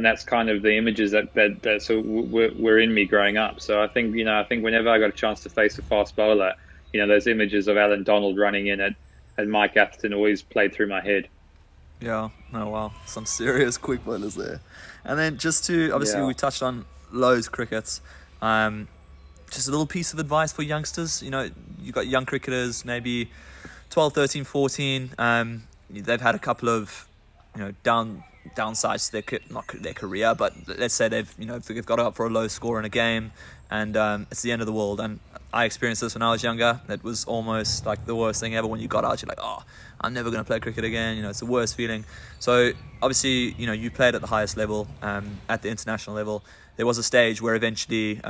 that's kind of the images that so were in me growing up. So I think whenever I got a chance to face a fast bowler, those images of Alan Donald running in at Mike Atherton always played through my head. Yeah. Oh wow, some serious quick bowlers there. And then just to obviously we touched on loads crickets. Just a little piece of advice for youngsters. You've got young cricketers, maybe 12, 13, 14. They've had a couple of, downsides to not their career, but let's say they've got up for a low score in a game, and it's the end of the world. And I experienced this when I was younger. It was almost like the worst thing ever. When you got out, you're like, oh, I'm never going to play cricket again. It's the worst feeling. So obviously, you played at the highest level, at the international level. There was a stage where eventually,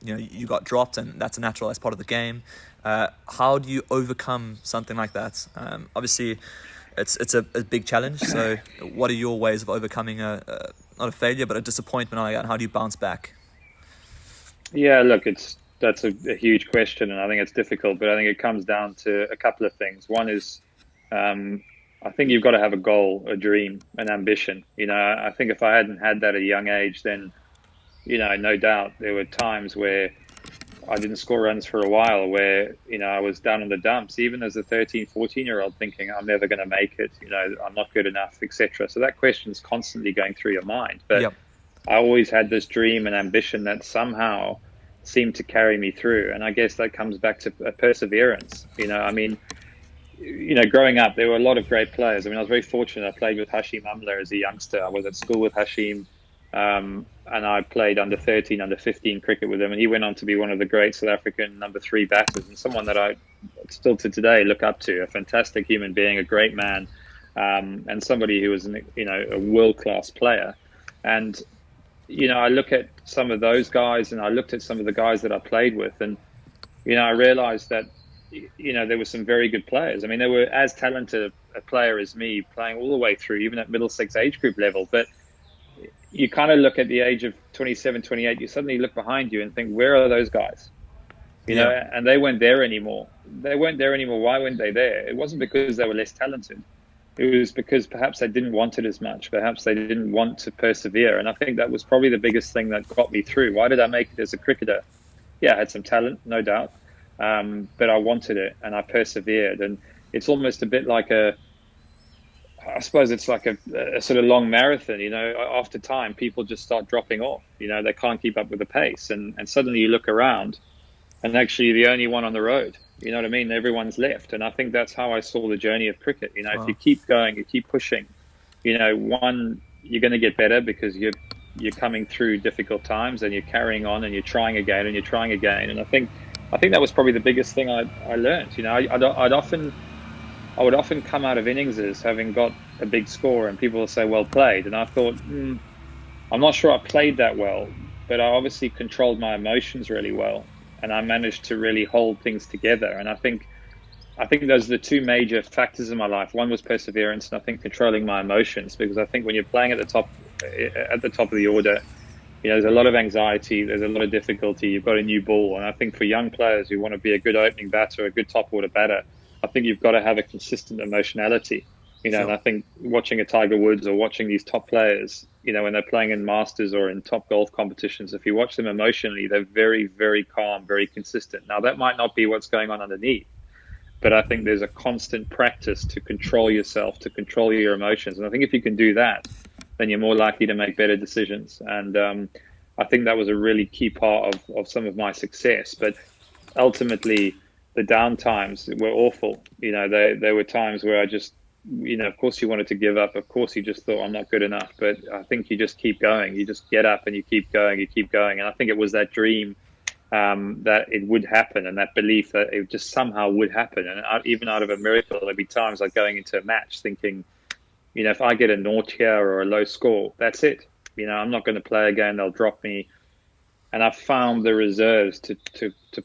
you got dropped, and that's natural. That's part of the game. How do you overcome something like that? Obviously, it's a big challenge. So, what are your ways of overcoming not a failure, but a disappointment like that? And how do you bounce back? Yeah, look, that's a huge question, and I think it's difficult. But I think it comes down to a couple of things. One is, I think you've got to have a goal, a dream, an ambition. I think if I hadn't had that at a young age, then no doubt there were times where I didn't score runs for a while, where, I was down in the dumps, even as a 13, 14-year-old, thinking I'm never going to make it, I'm not good enough, etc. So that question is constantly going through your mind. But yep. I always had this dream and ambition that somehow seemed to carry me through. And I guess that comes back to perseverance. Growing up, there were a lot of great players. I was very fortunate. I played with Hashim Amla as a youngster. I was at school with Hashim. And I played under 13, under 15 cricket with him, and he went on to be one of the great South African number 3 batters, and someone that I still to today look up to. A fantastic human being, a great man, and somebody who was a world-class player. And I look at some of those guys, and I looked at some of the guys that I played with, and I realized that there were some very good players. They were as talented a player as me, playing all the way through, even at Middlesex age group level, but you kind of look at the age of 27, 28, you suddenly look behind you and think, where are those guys? And they weren't there anymore. Why weren't they there? It wasn't because they were less talented. It was because perhaps they didn't want it as much. Perhaps they didn't want to persevere. And I think that was probably the biggest thing that got me through. Why did I make it as a cricketer? Yeah, I had some talent, no doubt. But I wanted it, and I persevered. And it's almost a bit like I suppose it's like a sort of long marathon. After time, people just start dropping off. They can't keep up with the pace, and suddenly you look around, and actually you're the only one on the road. You know what I mean? Everyone's left, and I think that's how I saw the journey of cricket. Wow. If you keep going, you keep pushing. One, you're going to get better because you're coming through difficult times, and you're carrying on, and you're trying again, and you're trying again. And I think that was probably the biggest thing I learned. I would often come out of innings having got a big score, and people will say, well played. And I thought, I'm not sure I played that well, but I obviously controlled my emotions really well, and I managed to really hold things together. And I think those are the two major factors in my life. One was perseverance, and I think controlling my emotions, because I think when you're playing at the top of the order, there's a lot of anxiety, there's a lot of difficulty. You've got a new ball, and I think for young players who want to be a good opening batter, a good top order batter, I think you've got to have a consistent emotionality, Sure. And I think watching a Tiger Woods or watching these top players, when they're playing in Masters or in top golf competitions, if you watch them emotionally, they're very, very calm, very consistent. Now, that might not be what's going on underneath, But I think there's a constant practice to control yourself, to control your emotions. And I think if you can do that, then you're more likely to make better decisions. And I think that was a really key part of some of my success. But ultimately, the down times were awful. There were times where I just, of course you wanted to give up. Of course you just thought, I'm not good enough. But I think you just keep going. You just get up and you keep going, you keep going. And I think it was that dream that it would happen, and that belief that it just somehow would happen. And even out of a miracle, there'd be times like going into a match thinking, if I get a naught here or a low score, that's it. I'm not going to play again. They'll drop me. And I found the reserves to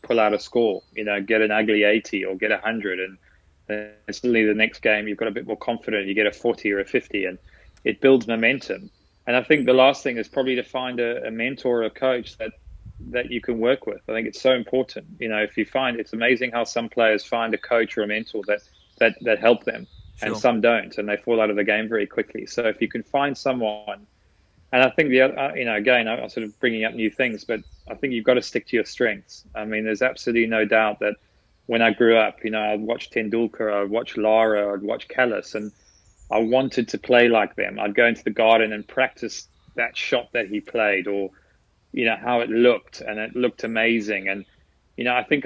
pull out a score, get an ugly 80 or get 100. And suddenly the next game, you've got a bit more confident. You get a 40 or a 50, and it builds momentum. And I think the last thing is probably to find a mentor or a coach that you can work with. I think it's so important. If you find, it's amazing how some players find a coach or a mentor that help them, sure, and some don't, and they fall out of the game very quickly. So if you can find someone, and I think again, I'm sort of bringing up new things, but I think you've got to stick to your strengths. I mean, there's absolutely no doubt that when I grew up, I'd watch Tendulkar, I'd watch Lara, I'd watch Callis, and I wanted to play like them. I'd go into the garden and practice that shot that he played, or how it looked, and it looked amazing. And, I think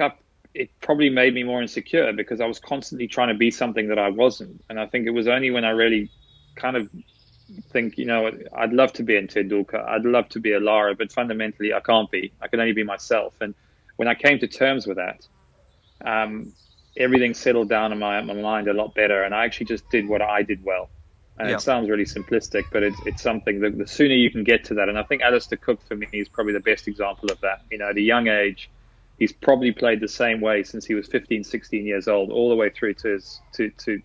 it probably made me more insecure because I was constantly trying to be something that I wasn't. And I think it was only when I really kind of think, I'd love to be in Tendulkar, I'd love to be a Lara, but fundamentally I can't be. I can only be myself. And when I came to terms with that, everything settled down in my mind a lot better. And I actually just did what I did well. And It sounds really simplistic, but it's something that the sooner you can get to that. And I think Alistair Cook, for me, is probably the best example of that. At a young age, he's probably played the same way since he was 15, 16 years old, all the way through to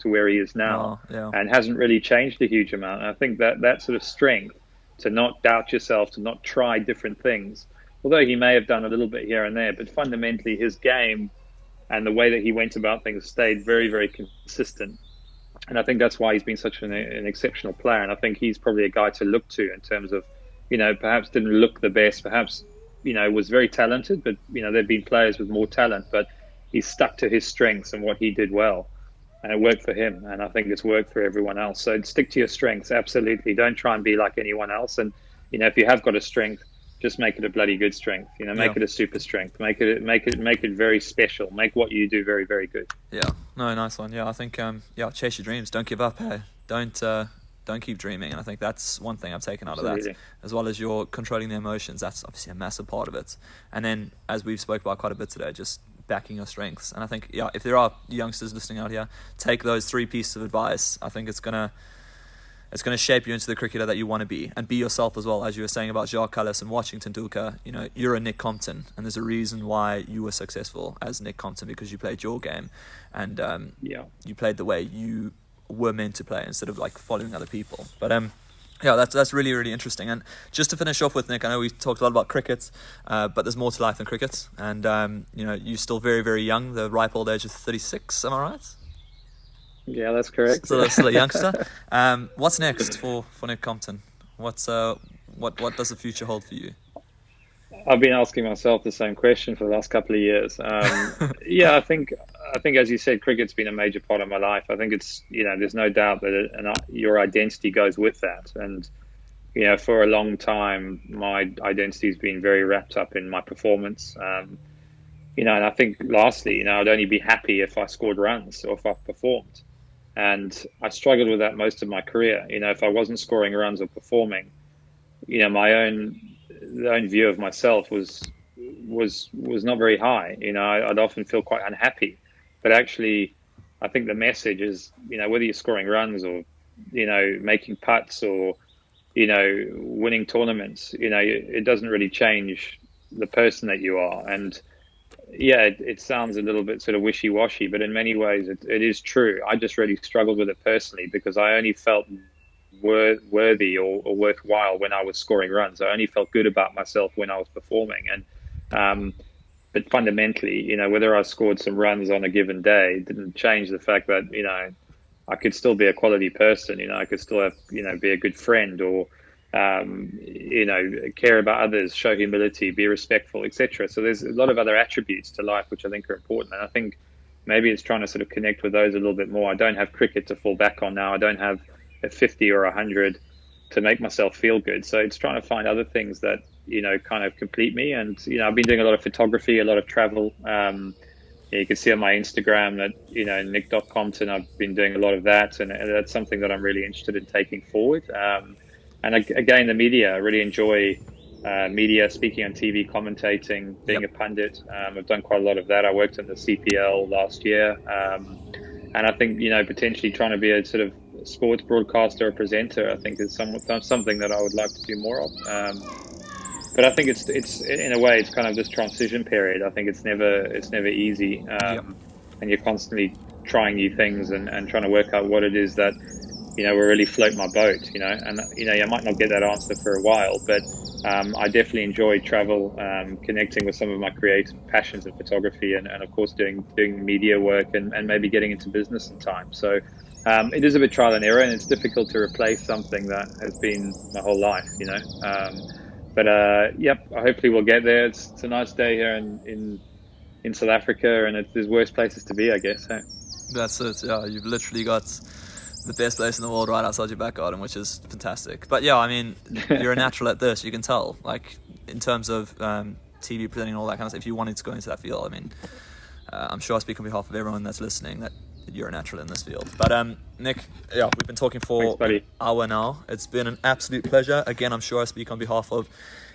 where he is now, and hasn't really changed a huge amount. And I think that sort of strength to not doubt yourself, to not try different things, although he may have done a little bit here and there, but fundamentally his game and the way that he went about things stayed very, very consistent. And I think that's why he's been such an exceptional player. And I think he's probably a guy to look to in terms of, perhaps didn't look the best, perhaps, was very talented, but, there've been players with more talent, but he stuck to his strengths and what he did well. And it worked for him. And I think it's worked for everyone else. So stick to your strengths. Absolutely. Don't try and be like anyone else. And, if you have got a strength, just make it a bloody good strength. Make it a super strength. Make it very special. Make what you do very, very good. Yeah, no, nice one. Yeah, I think chase your dreams. Don't give up. Hey, don't keep dreaming. And I think that's one thing I've taken out of that, as well as you're controlling the emotions. That's obviously a massive part of it. And then, as we've spoke about quite a bit today, just backing your strengths. And I think if there are youngsters listening out here, take those 3 pieces of advice. I think it's gonna shape you into the cricketer that you want to be, and be yourself as well. As you were saying about Jacques Kallis and watching Tendulkar, you're a Nick Compton, and there's a reason why you were successful as Nick Compton, because you played your game, and you played the way you were meant to play instead of like following other people. But that's really, really interesting. And just to finish off with, Nick, I know we talked a lot about cricket, but there's more to life than cricket. And you're still very, very young, the ripe old age of 36. Am I right? Yeah, that's correct. Still a youngster. What's next for Nick Compton? What does the future hold for you? I've been asking myself the same question for the last couple of years. I think as you said, cricket's been a major part of my life. I think it's there's no doubt that your identity goes with that. And for a long time, my identity's been very wrapped up in my performance. And I think lastly, I'd only be happy if I scored runs or if I performed. And I struggled with that most of my career. If I wasn't scoring runs or performing, my own view of myself was not very high. I'd often feel quite unhappy. But actually, I think the message is, whether you're scoring runs or, making putts or, winning tournaments, it doesn't really change the person that you are. And it sounds a little bit sort of wishy-washy, but in many ways it is true. I just really struggled with it personally because I only felt worthy or worthwhile when I was scoring runs. I only felt good about myself when I was performing. And but fundamentally, whether I scored some runs on a given day didn't change the fact that I could still be a quality person. I could still have be a good friend, or care about others, show humility, be respectful, etc. So there's a lot of other attributes to life which I think are important. And I think maybe it's trying to sort of connect with those a little bit more. I don't have cricket to fall back on now. I don't have a 50 or 100 to make myself feel good. So it's trying to find other things that, kind of complete me. And, I've been doing a lot of photography, a lot of travel. You can see on my Instagram that, Nick.Compton, I've been doing a lot of that. And that's something that I'm really interested in taking forward. And again, the media, I really enjoy media, speaking on TV, commentating, being a pundit. I've done quite a lot of that. I worked in the CPL last year. And I think, potentially trying to be a sort of sports broadcaster or presenter, I think is something that I would like to do more of. But I think it's in a way, it's kind of this transition period. I think it's never easy. And you're constantly trying new things and trying to work out what it is that, will really float my boat, and, I might not get that answer for a while, but I definitely enjoy travel, connecting with some of my creative passions in photography and of course, doing media work and maybe getting into business in time. So it is a bit trial and error, and it's difficult to replace something that has been my whole life, But hopefully we'll get there. It's a nice day here in South Africa, and there's worse places to be, I guess. So. That's it. Yeah, you've literally got the best place in the world right outside your back garden, which is fantastic. But yeah, I mean, you're a natural at this. You can tell, like in terms of TV presenting and all that kind of stuff. If you wanted to go into that field, I mean, I'm sure I speak on behalf of everyone that's listening that you're a natural in this field. But Nick, we've been talking for an hour now. It's been an absolute pleasure. Again, I'm sure I speak on behalf of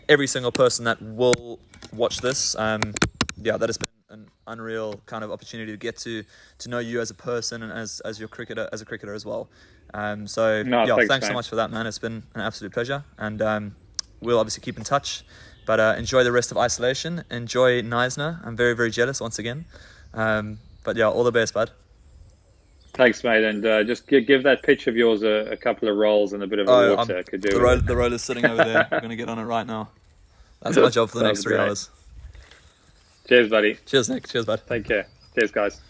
every single person that will watch this. That has been an unreal kind of opportunity to get to know you as a person and as a cricketer as well. Thanks so much for that, man. It's been an absolute pleasure, and we'll obviously keep in touch. But enjoy the rest of isolation. Enjoy Neisner. I'm very, very jealous once again. But all the best, bud. Thanks, mate. And just give that pitch of yours a couple of rolls and a bit of water. Could do the roll is sitting over there. I'm going to get on it right now. That's my job for the next 3 hours. Cheers, buddy. Cheers, Nick. Cheers, bud. Take care. Cheers, guys.